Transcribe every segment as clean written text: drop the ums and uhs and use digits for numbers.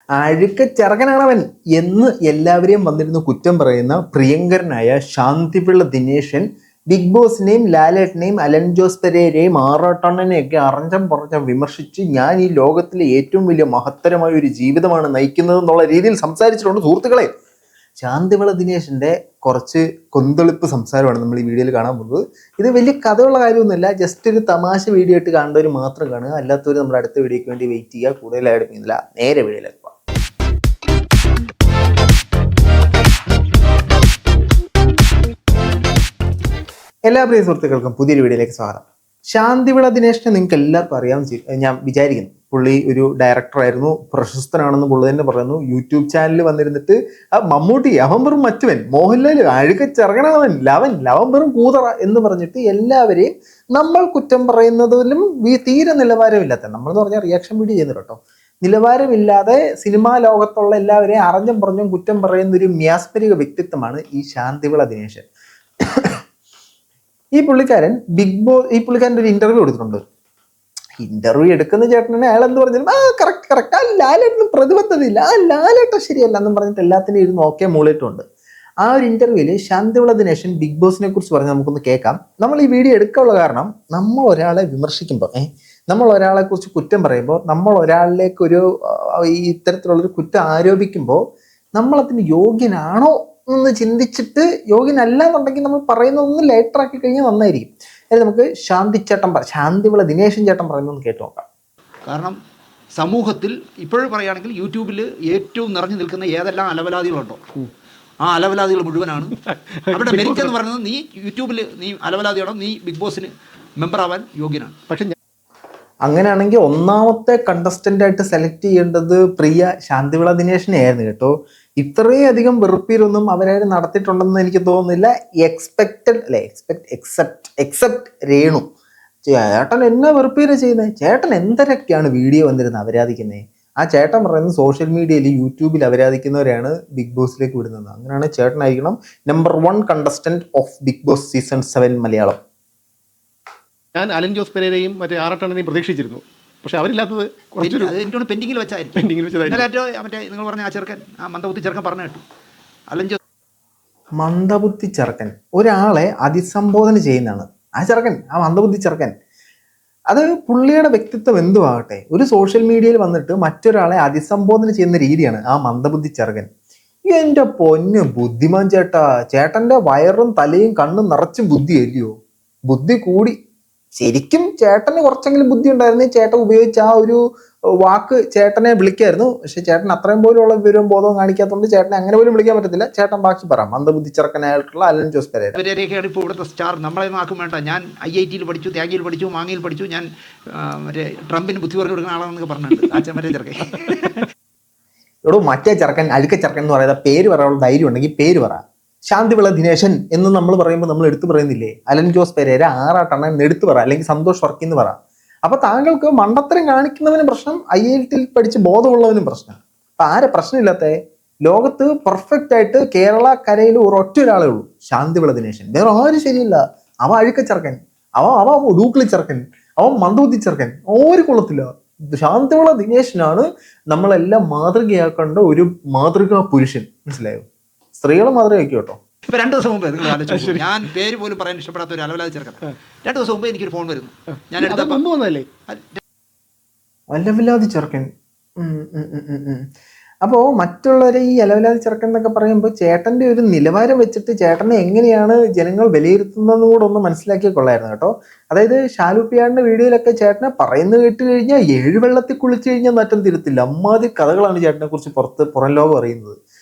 അഴുക്ക ചെറുക്കനാണവൻ എന്ന് എല്ലാവരെയും വന്നിരുന്ന് കുറ്റം പറയുന്ന പ്രിയങ്കരനായ ശാന്തിപിള്ള ദിനേശൻ ബിഗ് ബോസിനെയും ലാലേട്ടനെയും അലൻ ജോസ് പെരേരയും ആറാട്ടണ്ണനെയൊക്കെ അറിഞ്ഞം പറഞ്ഞം വിമർശിച്ച് ഞാൻ ഈ ലോകത്തിലെ ഏറ്റവും വലിയ മഹത്തരമായ ഒരു ജീവിതമാണ് നയിക്കുന്നത് എന്നുള്ള രീതിയിൽ സംസാരിച്ചിട്ടുണ്ട് സുഹൃത്തുക്കളെ. ശാന്തിവിള ദിനേശിന്റെ കുറച്ച് കൊന്തളിപ്പ് സംസാരമാണ് നമ്മൾ ഈ വീഡിയോയിൽ കാണാൻ പോകുന്നത്. ഇത് വലിയ കഥയുള്ള കാര്യമൊന്നുമില്ല, ജസ്റ്റ് ഒരു തമാശ വീഡിയോ ആയിട്ട് കാണുന്നവർ മാത്രം കാണുക, അല്ലാത്തവർ നമ്മുടെ അടുത്ത വീഡിയോയ്ക്ക് വേണ്ടി വെയിറ്റ് ചെയ്യുക. കൂടുതലായിട്ട് പോകുന്നില്ല, നേരെ വീഡിയോയിലേക്ക് പോകാം. എല്ലാ പ്രിയ സുഹൃത്തുക്കൾക്കും പുതിയൊരു വീഡിയോയിലേക്ക് സ്വാഗതം. ശാന്തിവിള ദിനേശിനെ നിങ്ങൾക്ക് എല്ലാവർക്കും അറിയാമെന്ന് ഞാൻ വിചാരിക്കുന്നു. പുള്ളി ഒരു ഡയറക്ടറായിരുന്നു, പ്രശസ്തനാണെന്ന് പുള്ളി തന്നെ പറയുന്നു. യൂട്യൂബ് ചാനലിൽ വന്നിരുന്നിട്ട് മമ്മൂട്ടി അവൻ വെറും മറ്റുവൻ, മോഹൻലാൽ അഴുക്ക ചെറുകണവൻ, ലവൻ വെറും കൂതറ എന്ന് പറഞ്ഞിട്ട് എല്ലാവരെയും നമ്മൾ കുറ്റം പറയുന്നതിലും തീരെ നിലവാരമില്ലാത്ത, നമ്മളെന്ന് പറഞ്ഞാൽ റിയാക്ഷൻ വീഡിയോ ചെയ്യുന്നു കേട്ടോ, നിലവാരമില്ലാതെ സിനിമാ ലോകത്തുള്ള എല്ലാവരെയും അറിഞ്ഞും പറഞ്ഞും കുറ്റം പറയുന്ന ഒരു മ്യാസ്മരിക വ്യക്തിത്വമാണ് ഈ ശാന്തിവിള ദിനേശൻ. ഈ പുള്ളിക്കാരൻ്റെ ഒരു ഇന്റർവ്യൂ എടുത്തിട്ടുണ്ട്. ഇന്റർവ്യൂ എടുക്കുന്ന ചേട്ടനെ അയാൾ എന്ത് പറഞ്ഞാലും കറക്റ്റ് ആ ലാലേട്ടന് പ്രതിബദ്ധതയില്ല, ആ ലാലേട്ടൻ ശരിയല്ല എന്നും പറഞ്ഞിട്ട് എല്ലാത്തിനും ഇരുന്ന് ഓക്കെ മൂളിയിട്ടുണ്ട്. ആ ഒരു ഇന്റർവ്യൂവിൽ ശാന്തിവിള ദിനേശൻ ബിഗ് ബോസിനെ കുറിച്ച് പറഞ്ഞ് നമുക്കൊന്ന് കേൾക്കാം. നമ്മൾ ഈ വീഡിയോ എടുക്കാനുള്ള കാരണം, നമ്മൾ ഒരാളെ വിമർശിക്കുമ്പോൾ, നമ്മൾ ഒരാളെ കുറിച്ച് കുറ്റം പറയുമ്പോൾ, നമ്മൾ ഒരാളിലേക്ക് ഒരു ഇത്തരത്തിലുള്ളൊരു കുറ്റം ആരോപിക്കുമ്പോൾ നമ്മളതിന് യോഗ്യനാണോ എന്ന് ചിന്തിച്ചിട്ട് യോഗ്യനല്ല എന്നുണ്ടെങ്കിൽ നമ്മൾ പറയുന്നതൊന്ന് ലേറ്റർ ആക്കി കഴിഞ്ഞാൽ നന്നായിരിക്കും. അതായത് നമുക്ക് ശാന്തിവിള ദിനേശൻ ചേട്ടൻ പറയുന്നതെന്ന് കേട്ടു നോക്കാം. കാരണം സമൂഹത്തിൽ ഇപ്പോഴും പറയുകയാണെങ്കിൽ യൂട്യൂബിൽ ഏറ്റവും നിറഞ്ഞു നിൽക്കുന്ന ഏതെല്ലാം അലവലാദികളുണ്ടോ ആ അലവലാദികൾ മുഴുവനാണ്. അവിടെ മെരിറ്റ് എന്ന് പറയുന്നത് നീ യൂട്യൂബിൽ നീ അലവലാദിയാണോ, നീ ബിഗ് ബോസിന് മെമ്പർ ആവാൻ യോഗ്യനാണ്. പക്ഷെ അങ്ങനെയാണെങ്കിൽ ഒന്നാമത്തെ കണ്ടസ്റ്റന്റ് ആയിട്ട് സെലക്ട് ചെയ്യേണ്ടത് പ്രിയ ശാന്തിവിള ദിനേശനെ ആയിരുന്നു കേട്ടോ. ഇത്രയധികം വെറുപ്പീരൊന്നും അവരാരും നടത്തിയിട്ടുണ്ടെന്ന് എനിക്ക് തോന്നുന്നില്ല. എക്സെപ്റ്റ് രേണു. ചേട്ടൻ എന്നാ വെറുപ്പീര ചെയ്യുന്നത്, ചേട്ടൻ എന്തരൊക്കെയാണ് വീഡിയോ വന്നിരുന്നത് അവരാധിക്കുന്നത്. ആ ചേട്ടൻ പറയുന്നത് സോഷ്യൽ മീഡിയയിൽ യൂട്യൂബിൽ അവരാധിക്കുന്നവരെയാണ് ബിഗ് ബോസിലേക്ക് വിടുന്നത്. അങ്ങനെയാണ് ചേട്ടനായിരിക്കണം number 1 contestant of big boss season 7 Malayalam. ഞാൻ അലൻ ജോസ് പെരേരയും മറ്റേ ആറാട്ടണ്ണനെയും പ്രതീക്ഷിച്ചിരുന്നു. പക്ഷെ അവരില്ലാത്തത് പെൻഡിങ്ങിൽ വെച്ചായിരുന്നു. മറ്റേ നിങ്ങൾ പറഞ്ഞ ആ ചെറുക്കൻ, ആ മന്ദബുദ്ധി ചെറുക്കൻ പറഞ്ഞു കേട്ടു. അലൻ ജോസ് മന്ദബുദ്ധി ചെറുക്കൻ ഒരാളെ അതിസംബോധന ചെയ്യുന്നതാണ്. ആ മന്ദബുദ്ധി ചെറുക്കൻ അത് പുള്ളിയുടെ വ്യക്തിത്വം എന്തുവാകട്ടെ, ഒരു സോഷ്യൽ മീഡിയയിൽ വന്നിട്ട് മറ്റൊരാളെ അതിസംബോധന ചെയ്യുന്ന രീതിയാണ് ആ മന്ദബുദ്ധി ചെറുക്കൻ. എൻ്റെ പൊന്ന് ബുദ്ധിമാൻ ചേട്ടൻ്റെ വയറും തലയും കണ്ണും നിറച്ചും ബുദ്ധിയല്ലയോ, ബുദ്ധി കൂടി. ശരിക്കും ചേട്ടന് കുറച്ചെങ്കിലും ബുദ്ധി ഉണ്ടായിരുന്നു, ചേട്ടൻ ഉപയോഗിച്ച ആ ഒരു വാക്ക് ചേട്ടനെ വിളിക്കായിരുന്നു. പക്ഷെ ചേട്ടൻ അത്രയും പോലും ഉള്ള വിവരവും ബോധവും കാണിക്കാത്തതുകൊണ്ട് ചേട്ടനെ അങ്ങനെ പോലും വിളിക്കാൻ പറ്റത്തില്ല. ചേട്ടൻ ബാക്കി പറയാം. മന്ദബുദ്ധി ചെറുക്കനായിട്ടുള്ള അലൻ ജോസ് പെരേര. പെരേരയൊക്കെയാണ് ഇപ്പോൾ ഇവിടുത്തെ സ്റ്റാർ. നമ്മളെ ആക്കും വേണ്ട. ഞാൻ IIT പഠിച്ചു, ത്യാഗിയിൽ പഠിച്ചു, മാങ്ങിയിൽ പഠിച്ചു, ഞാൻ മറ്റേ ട്രംപിന് ബുദ്ധി പറഞ്ഞു കൊടുക്കുന്ന ആളാണെന്നൊക്കെ പറഞ്ഞിട്ടുണ്ട് മറ്റേ ചെറുക്കൻ. എടോ മറ്റേ ചെറുക്കൻ അഴുക്ക ചെറുക്കൻ എന്ന് പറയുന്ന പേര് പറയാനുള്ള ധൈര്യം ഉണ്ടെങ്കിൽ പേര് പറ. ശാന്തിവിള ദിനേശൻ എന്ന് നമ്മൾ പറയുമ്പോൾ നമ്മൾ എടുത്തു പറയുന്നില്ലേ, അലൻ ജോസ് പെരേര, ആറാട്ടണ്ണൻ എന്ന് എടുത്തു പറ, അല്ലെങ്കിൽ സന്തോഷ് വർക്കി എന്ന് പറ. അപ്പൊ താങ്കൾക്ക് മണ്ടത്തരം കാണിക്കുന്നവനും പ്രശ്നം, IIT പഠിച്ച് ബോധമുള്ളവനും പ്രശ്നം. അപ്പൊ ആരെ പ്രശ്നമില്ലാത്ത ലോകത്ത് പെർഫെക്റ്റ് ആയിട്ട് കേരള കരയിൽ ഒരൊറ്റ ഒരാളേ ഉള്ളൂ, ശാന്തിവിള ദിനേശൻ. വേറെ ആരും ശരിയില്ല. അവ അഴുക്ക ചെറുക്കൻ, അവ ഡൂക്കളി ചെറുക്കൻ, അവൻ മന്ദബുദ്ധി ചെറുക്കൻ, ഒരു കൊള്ളത്തില്ല. ശാന്തിവിള ദിനേശനാണ് നമ്മളെല്ലാം മാതൃകയാക്കേണ്ട ഒരു മാതൃകാ പുരുഷൻ. മനസ്സിലായോ? സ്ത്രീകളെ മാതൃകയാക്കി കേട്ടോ. ഇപ്പൊ 2 ദിവസം മുമ്പ് നിങ്ങൾ ആലോചിച്ചു, ഞാൻ പേര് പോലും പറയാൻ ഇഷ്ടപ്പെടാത്ത ഒരു അലവലാതി ചെറുക്കൻ 2 ദിവസം മുമ്പ് എനിക്കൊരു ഫോൺ വരുന്നു. ഞാൻ അലവലാതി ചെറുക്കൻ. അപ്പോൾ മറ്റുള്ളവരെ ഈ അലവലാതി ചെറുക്കൻ എന്നൊക്കെ പറയുമ്പോൾ ചേട്ടൻ്റെ ഒരു നിലവാരം വെച്ചിട്ട് ചേട്ടനെ എങ്ങനെയാണ് ജനങ്ങൾ വിലയിരുത്തുന്നതെന്ന് കൂടെ ഒന്ന് മനസ്സിലാക്കിയ കൊള്ളായിരുന്നു കേട്ടോ. അതായത് ഷാലുപ്പിയാടിന്റെ വീഡിയോയിലൊക്കെ ചേട്ടനെ പറയുന്നത് കേട്ട് കഴിഞ്ഞാൽ 7 വെള്ളത്തിൽ കുളിച്ചു കഴിഞ്ഞാൽ നറ്റം തിരുത്തില്ല. അമ്മാതിരി കഥകളാണ് ചേട്ടനെ കുറിച്ച് പുറം ലോകം അറിയുന്നത്.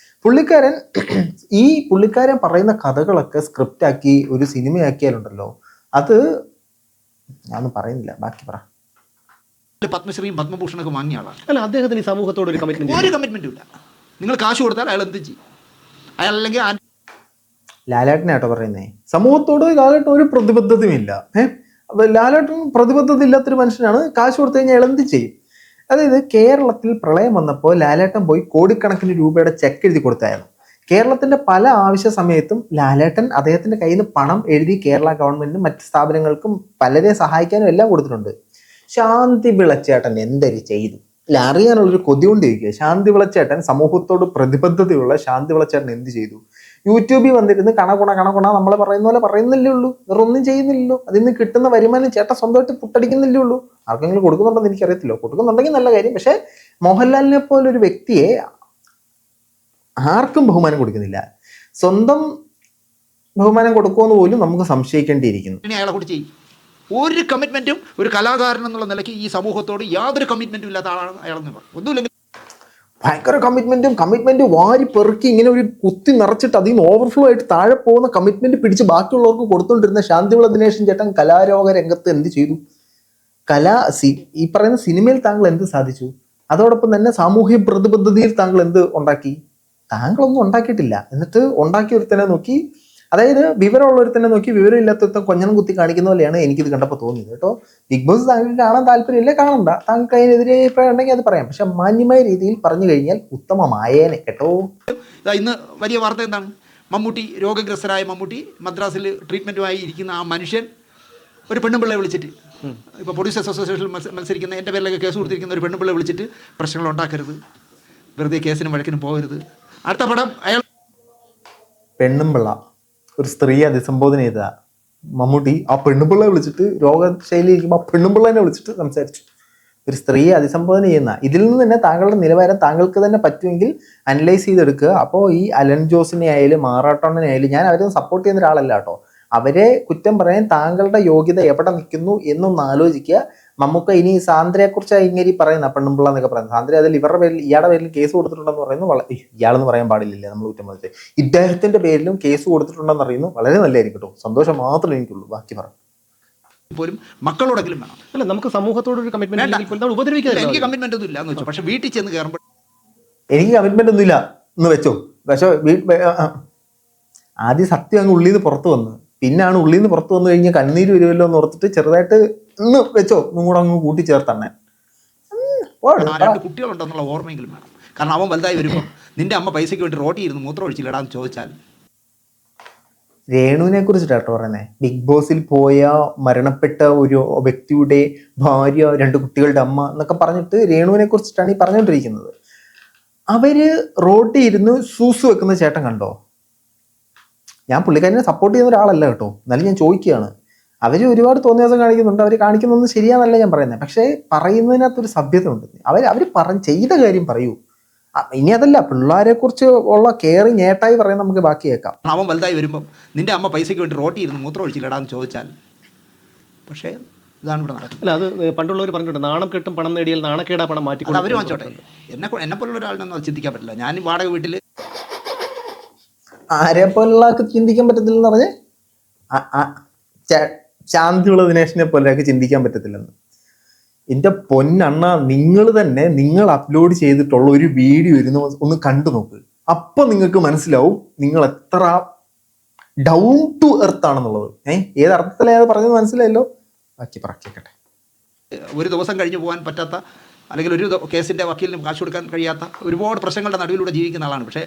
പുള്ളിക്കാരൻ പറയുന്ന കഥകളൊക്കെ സ്ക്രിപ്റ്റ് ആക്കി ഒരു സിനിമയാക്കിയാലുണ്ടല്ലോ, അത് ഞാനൊന്നും പറയുന്നില്ല, ബാക്കി പറ. പത്മശ്രീയും പത്മഭൂഷണൊക്കെ വാങ്ങിയ ആളാണ്. അല്ല, അദ്ദേഹത്തിന് ഈ സമൂഹത്തോട് ഒരു കമ്മിറ്റ്മെന്റും ഇല്ല. നിങ്ങൾ കാശ് കൊടുത്താൽ അയാൾ എന്ത് ചെയ്യും? അയാൾ അല്ലെങ്കിൽ ലാലേട്ടനാട്ടോ പറയുന്നേ, സമൂഹത്തോട് ലാലേട്ടൻ ഒരു പ്രതിബദ്ധതയുമില്ല. ലാലേട്ടൻ പ്രതിബദ്ധത ഇല്ലാത്തൊരു മനുഷ്യനാണ്. കാശ് കൊടുത്തു കഴിഞ്ഞാൽ അയാൾ എന്ത് ചെയ്യും? അതായത് കേരളത്തിൽ പ്രളയം വന്നപ്പോൾ ലാലേട്ടൻ പോയി കോടിക്കണക്കിന് രൂപയുടെ ചെക്ക് എഴുതി കൊടുത്തായിരുന്നു. കേരളത്തിന്റെ പല ആവശ്യ സമയത്തും ലാലേട്ടൻ അദ്ദേഹത്തിന്റെ കയ്യിൽ നിന്ന് പണം എഴുതി കേരള ഗവൺമെന്റിനും മറ്റ് സ്ഥാപനങ്ങൾക്കും പലരെ സഹായിക്കാനും എല്ലാം കൊടുത്തിട്ടുണ്ട്. ശാന്തി വിളച്ചേട്ടൻ എന്തൊരു ചെയ്തു? അല്ല, അറിയാനുള്ളൊരു കൊതി കൊണ്ടിരിക്കുക. ശാന്തി വിളച്ചേട്ടൻ, സമൂഹത്തോട് പ്രതിബദ്ധതയുള്ള ശാന്തി വിളച്ചേട്ടൻ എന്ത് ചെയ്തു? യൂട്യൂബിൽ വന്നിരുന്ന് കണകുണ നമ്മളെ പറയുന്ന പോലെ പറയുന്നില്ലേ ഉള്ളൂ, വേറെ ഒന്നും ചെയ്യുന്നില്ലല്ലോ. അതിൽ നിന്ന് കിട്ടുന്ന വരുമാനം ചേട്ടൻ സ്വന്തമായിട്ട് പുട്ടടിക്കുന്നില്ലേ ഉള്ളൂ. ആർക്കെങ്കിലും കൊടുക്കുന്നുണ്ടെന്ന് എനിക്കറിയത്തില്ല, കൊടുക്കുന്നുണ്ടെങ്കിൽ നല്ല കാര്യം. പക്ഷെ മോഹൻലാലിനെ പോലെ ഒരു വ്യക്തിയെ ആർക്കും ബഹുമാനം കൊടുക്കുന്നില്ല. സ്വന്തം ബഹുമാനം കൊടുക്കുമെന്ന് പോലും നമുക്ക് സംശയിക്കേണ്ടിയിരിക്കുന്നു. ഇനി അയാളെ കൂടി ചെയ്യും. ഒരു കമ്മിറ്റ്മെൻറ്റും ഒരു കലാകാരൻ എന്നുള്ള നിലയ്ക്ക് ഈ സമൂഹത്തോട് യാതൊരു കമ്മിറ്റ്മെൻറ്റും ഇല്ലാത്ത ആളാണ് അയാളെന്ന് പറയും. ഒന്നുമില്ലെങ്കിൽ ഭയങ്കര കമ്മിറ്റ്മെന്റ് വാരി പെറുക്കി ഇങ്ങനെ ഒരു കുത്തി നിറച്ചിട്ട് അതിൽ നിന്ന് ഓവർഫ്ലോ ആയിട്ട് താഴെ പോകുന്ന കമ്മിറ്റ്മെന്റ് പിടിച്ച് ബാക്കിയുള്ളവർക്ക് കൊടുത്തോണ്ടിരുന്ന ശാന്തിവിള ദിനേശൻ ചേട്ടൻ കലാരോഗ രംഗത്ത് എന്ത് ചെയ്തു? ഈ പറയുന്ന സിനിമയിൽ താങ്കൾ എന്ത് സാധിച്ചു? അതോടൊപ്പം തന്നെ സാമൂഹ്യ പ്രതിബദ്ധതയിൽ താങ്കൾ എന്ത് ഉണ്ടാക്കി? താങ്കളൊന്നും ഉണ്ടാക്കിയിട്ടില്ല. എന്നിട്ട് ഉണ്ടാക്കിയ ഒരുത്തനെ നോക്കി, അതായത് വിവരമുള്ള ഒരുത്തനെ നോക്കി വിവരമില്ലാത്ത കൊഞ്ഞനം കുത്തി കാണിക്കുന്ന പോലെയാണ് എനിക്കിത് കണ്ടപ്പോൾ തോന്നിയത് കേട്ടോ. ബിഗ് ബോസ് താങ്കൾക്ക് കാണാൻ താല്പര്യമില്ല, കാണണ്ട. താങ്കൾക്ക് അതിനെതിരെ അഭിപ്രായം ഉണ്ടെങ്കിൽ അത് പറയാം. പക്ഷെ മാന്യമായ രീതിയിൽ പറഞ്ഞു കഴിഞ്ഞാൽ ഉത്തമമായേനെ കേട്ടോ. ഇന്ന് വലിയ വാർത്ത എന്താണ്? മമ്മൂട്ടി, രോഗഗ്രസ്തരായ മമ്മൂട്ടി മദ്രാസിൽ ട്രീറ്റ്മെൻറ്റുമായി ഇരിക്കുന്ന ആ മനുഷ്യൻ ഒരു പെണ്ണുപിള്ളയെ വിളിച്ചിട്ട്, ഇപ്പോൾ പ്രൊഡ്യൂസേഴ്സ് അസോസിയേഷനിൽ മത്സരിക്കുന്ന എൻ്റെ പേരിലൊക്കെ കേസ് കൊടുത്തിരിക്കുന്ന ഒരു പെണ്ണുപിള്ളയെ വിളിച്ചിട്ട് പ്രശ്നങ്ങൾ ഉണ്ടാക്കരുത്, വെറുതെ കേസിനും വഴക്കിനും പോകരുത്. അടുത്ത പടം അയാൾ പെണ്ണുമ്പിള്ള ഒരു സ്ത്രീയെ അഭിസംബോധന ചെയ്ത മമ്മൂട്ടി ആ പെണ്ണുപിള്ളയെ വിളിച്ചിട്ട് രോഗശൈലി ഇരിക്കുമ്പോൾ ആ പെണ്ണുപിള്ളനെ വിളിച്ചിട്ട് സംസാരിച്ചു. ഒരു സ്ത്രീയെ അഭിസംബോധന ചെയ്യുന്ന ഇതിൽ നിന്ന് തന്നെ താങ്കളുടെ നിലവാരം താങ്കൾക്ക് തന്നെ പറ്റുമെങ്കിൽ അനലൈസ് ചെയ്തെടുക്കുക. അപ്പോൾ ഈ അലൻ ജോസിനെ ആയാലും മാറാട്ടോണിനെ ആയാലും ഞാൻ അവരൊന്നും സപ്പോർട്ട് ചെയ്യുന്ന ഒരാളല്ല കേട്ടോ. അവരെ കുറ്റം പറയാൻ താങ്കളുടെ യോഗ്യത എവിടെ നിൽക്കുന്നു എന്നൊന്ന് ആലോചിക്കുക. നമുക്ക് ഇനി സാന്ദ്രയെ കുറിച്ച് ഇങ്ങനെ പറയുന്ന പെണ്ണുമ്പിള്ള എന്നൊക്കെ പറയുന്നത്, സാന്ദ്ര അതിൽ ഇവരുടെ പേരിൽ ഇയാളുടെ പേരിൽ കേസ് കൊടുത്തിട്ടുണ്ടെന്ന് പറയുന്നു. ഇയാളെന്ന് പറയാൻ പാടില്ല, നമ്മൾ കുറ്റം പറഞ്ഞത്. ഇദ്ദേഹത്തിന്റെ പേരിലും കേസ് കൊടുത്തിട്ടുണ്ടെന്ന് അറിയുന്നു. വളരെ നല്ലതായിരിക്കും കേട്ടോ, സന്തോഷം മാത്രമേ എനിക്കുള്ളൂ. ബാക്കി പറ പോലും മക്കളോടെങ്കിലും വേണം. അല്ല, നമുക്ക് സമൂഹത്തോട് ഒരു കമ്മിറ്റ്മെന്റ് ഉപദ്രവിക്കാതെ. എനിക്ക് കമ്മിറ്റ്മെന്റ് ഒന്നും ഇല്ല എന്ന് വെച്ചു. പക്ഷെ വീട്ടിൽ ചെന്ന് കയറുമ്പോൾ എനിക്ക് കമ്മിറ്റ്മെന്റ് ഒന്നും ഇല്ല എന്ന് വെച്ചോ. പക്ഷെ ആദ്യം സത്യം അങ്ങ് ഉള്ളിൽ നിന്ന് പുറത്ത് വന്ന്, പിന്നാണ് ഉള്ളിൽ നിന്ന് പുറത്ത് വന്നു കഴിഞ്ഞാൽ കണ്ണീര് വരുമല്ലോ എന്ന് ഓർത്തിട്ട് ചെറുതായിട്ട് ഇന്ന് വെച്ചോ ഒന്നും കൂടെ അങ്ങ് കൂട്ടിച്ചേർത്തന്നെ. രണ്ട് കുട്ടികളുണ്ടെന്നുള്ള ഓർമ്മയെങ്കിലും വേണം. കാരണം അവൻ വലുതായി വരുമ്പോൾ നിന്റെ അമ്മ പൈസയ്ക്ക് വേണ്ടി റോട്ടി ഇരുന്ന് മൂത്രം ഒഴിച്ചില്ലടാന്ന് ചോദിച്ചാൽ. രേണുവിനെ കുറിച്ചിട്ടാട്ടോ പറയുന്നത്. ബിഗ് ബോസിൽ പോയ മരണപ്പെട്ട ഒരു വ്യക്തിയുടെ ഭാര്യ, 2 കുട്ടികളുടെ അമ്മ എന്നൊക്കെ പറഞ്ഞിട്ട് രേണുവിനെ കുറിച്ചിട്ടാണ് ഈ പറഞ്ഞുകൊണ്ടിരിക്കുന്നത്. അവര് റോട്ടി ഇരുന്ന് സൂസ് വെക്കുന്ന ചേട്ടൻ കണ്ടോ? ഞാൻ പുള്ളിക്കാരനെ സപ്പോർട്ട് ചെയ്യുന്ന ഒരാളല്ല കേട്ടോ, എന്നാലും ഞാൻ ചോദിക്കുകയാണ്. അവർ ഒരുപാട് തോന്നിയാസം കാണിക്കുന്നുണ്ട്, അവർ കാണിക്കുന്നൊന്നും ശരിയാന്നല്ല ഞാൻ പറയുന്നത്. പക്ഷേ പറയുന്നതിനകത്തൊരു സഭ്യത ഉണ്ട്. അവർ ചെയ്ത കാര്യം പറയൂ. ഇനി അതല്ല, പിള്ളേരെ കുറിച്ച് ഉള്ള കെയറിങ് ഏട്ടായി പറയാൻ നമുക്ക് ബാക്കി കേൾക്കാം. അവൻ വലുതായി വരുമ്പം നിന്റെ അമ്മ പൈസയ്ക്ക് വേണ്ടി റോട്ടി ഇരുന്ന് മൂത്രം ഒഴിച്ചില്ലടാന്ന് ചോദിച്ചാൽ. പക്ഷേ ഇതാണ് ഇവിടെ നടക്കുന്നത്. അല്ല, അത് പണ്ടുള്ളവർ പറഞ്ഞിട്ടുണ്ട്, നാണം കെട്ടും പണം നേടിയാൽ നാണക്കേടാ പണം മാറ്റി. അവർ വാങ്ങിച്ചോട്ടെ, എന്നെ പോലുള്ള ഒരാളിനൊന്നും അത് ചിന്തിക്കാൻ പറ്റില്ല. ഞാൻ വാടക വീട്ടിൽ ആരെ പോലുള്ള ചിന്തിക്കാൻ പറ്റത്തില്ലെന്ന് പറഞ്ഞ് ശാന്തിയുള്ള ദിനേശിനെ പോലെ ചിന്തിക്കാൻ പറ്റത്തില്ലെന്ന്. എൻ്റെ പൊന്നണ്ണ, നിങ്ങൾ അപ്ലോഡ് ചെയ്തിട്ടുള്ള ഒരു വീഡിയോ ഇരുന്ന് ഒന്ന് കണ്ടു നോക്ക്. അപ്പൊ നിങ്ങൾക്ക് മനസ്സിലാവും നിങ്ങൾ എത്ര ഡൗൺ ടു എർത്ത് ആണെന്നുള്ളത്. ഏത് അർത്ഥത്തിലാണ് പറഞ്ഞത് മനസ്സിലായല്ലോ. ബാക്കി പറക്കട്ടെ. ഒരു ദിവസം കഴിഞ്ഞു പോകാൻ പറ്റാത്ത, അല്ലെങ്കിൽ ഒരു കേസിൻ്റെ വക്കീലിന് കാശ് കൊടുക്കാൻ കഴിയാത്ത ഒരുപാട് പ്രശ്നങ്ങളുടെ നടുവിലൂടെ ജീവിക്കുന്ന ആളാണ്. പക്ഷേ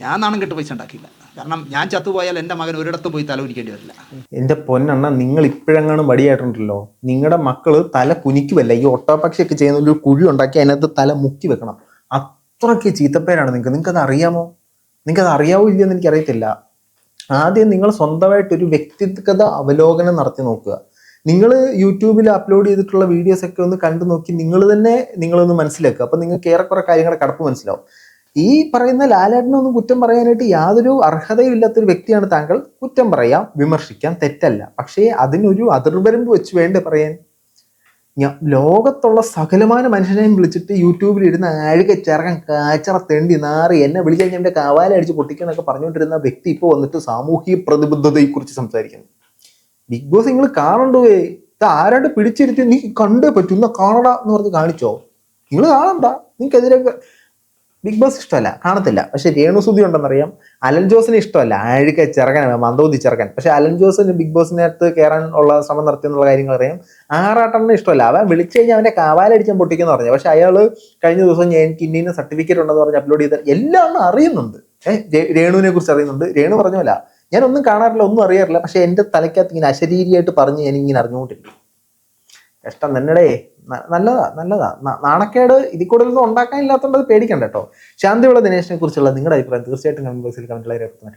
ഞാൻ നാണം കെട്ട് പൈസ ഉണ്ടാക്കിയില്ല. കാരണം ഞാൻ ചത്തുപോയാൽ എൻ്റെ മകൻ ഒരിടത്തും പോയി തലകുനിക്കേണ്ടി വരില്ല. എൻ്റെ പൊന്നെണ്ണ, നിങ്ങൾ ഇപ്പോഴെങ്ങാനും വടിയായിട്ടുണ്ടല്ലോ, നിങ്ങളുടെ മക്കള് തല കുനിക്കുമല്ല, ഈ ഒട്ടോപക്ഷിയൊക്കെ ചെയ്യുന്ന ഒരു കുഴി ഉണ്ടാക്കി അതിനകത്ത് തല മുക്കി വെക്കണം. അത്രയ്ക്ക് ചീത്തപ്പേരാണ് നിങ്ങൾക്കത് അറിയാമോ? നിങ്ങൾക്കത് അറിയാവോ ഇല്ലയെന്ന് എനിക്കറിയത്തില്ല. ആദ്യം നിങ്ങൾ സ്വന്തമായിട്ടൊരു വ്യക്തിഗത അവലോകനം നടത്തി നോക്കുക. നിങ്ങൾ യൂട്യൂബിൽ അപ്ലോഡ് ചെയ്തിട്ടുള്ള വീഡിയോസ് ഒക്കെ ഒന്ന് കണ്ടു നോക്കി നിങ്ങളൊന്ന് മനസ്സിലാക്കുക. അപ്പം നിങ്ങൾക്ക് ഏറെക്കുറെ കാര്യങ്ങളുടെ കടപ്പ് മനസ്സിലാവും. ഈ പറയുന്ന ലാലേട്ടനൊന്നും കുറ്റം പറയാനായിട്ട് യാതൊരു അർഹതയും ഇല്ലാത്തൊരു വ്യക്തിയാണ് താങ്കൾ. കുറ്റം പറയാം, വിമർശിക്കാം, തെറ്റല്ല. പക്ഷേ അതിനൊരു അതിർവരമ്പ് വെച്ച് വേണ്ടേ പറയാൻ. ലോകത്തുള്ള സകലമായ മനുഷ്യനെയും വിളിച്ചിട്ട് യൂട്യൂബിൽ ഇരുന്ന് ആഴുക ചേർക്കാൻ കാച്ചറ തെണ്ടി നാറി എന്നെ വിളിച്ചു കഴിഞ്ഞാൽ എൻ്റെ കവാലടിച്ച് പൊട്ടിക്കാനൊക്കെ പറഞ്ഞുകൊണ്ടിരുന്ന വ്യക്തി ഇപ്പോൾ വന്നിട്ട് സാമൂഹിക പ്രതിബദ്ധതയെക്കുറിച്ച് സംസാരിക്കുന്നു. ബിഗ് ബോസ് നിങ്ങൾ കാണണ്ടേ? ഇത് ആരാണ്ട് പിടിച്ചിരുത്തി നീ കണ്ടേ പറ്റൂ, എന്നാ കാണട എന്ന് പറഞ്ഞ് കാണിച്ചോ? നിങ്ങൾ കാണണ്ട, നിങ്ങൾക്കെതിരെ ബിഗ് ബോസ് ഇഷ്ടമല്ല, കാണത്തില്ല. പക്ഷെ രേണുസുതി ഉണ്ടെന്നറിയാം. അലൻ ജോസിന് ഇഷ്ടമല്ല, ആഴുക ചെറുക്കൻ, മന്ദബുദ്ധി ചെറുക്കൻ. പക്ഷെ അലൻ ജോസിന് ബിഗ് ബോസിനകത്ത് കയറാൻ ഉള്ള ശ്രമം നടത്തിയെന്നുള്ള കാര്യങ്ങൾ അറിയാം. ആറാട്ടണ്ണന് ഇഷ്ടമല്ല. അവൻ വിളിച്ചു കഴിഞ്ഞാൽ അവൻ്റെ കാവാലടിച്ചാൽ പൊട്ടിക്കെന്ന് പറഞ്ഞു. പക്ഷെ അയാൾ കഴിഞ്ഞ ദിവസം എനിക്ക് ഇന്ന സർട്ടിഫിക്കറ്റ് ഉണ്ടെന്ന് പറഞ്ഞ് അപ്ലോഡ് ചെയ്ത് എല്ലാം അറിയുന്നുണ്ട്. രേണുവിനെ കുറിച്ച് അറിയുന്നുണ്ട്. രേണു പറഞ്ഞല്ല, ഞാനൊന്നും കാണാറില്ല, ഒന്നും അറിയാറില്ല. പക്ഷെ എൻ്റെ തലയ്ക്കകത്ത് ഇങ്ങനെ അശരീരിയായിട്ട് പറഞ്ഞ് ഞാനിങ്ങനെ അറിഞ്ഞുകൊണ്ടിരിക്കും. കഷ്ടം തന്നെടേ. നല്ലതാ നല്ലതാ. നാണക്കേട് ഇതിൽ കൂടുതലൊന്നും ഉണ്ടാക്കാനില്ലാത്തതുകൊണ്ട് അത് പേടിക്കണ്ട കേട്ടോ. ശാന്തിവിള ദിനേശിനെ കുറിച്ചുള്ള നിങ്ങളുടെ അഭിപ്രായം തീർച്ചയായിട്ടും കമന്റ് ബോക്സിൽ കമന്റിലായി രേഖപ്പെടുത്തുന്ന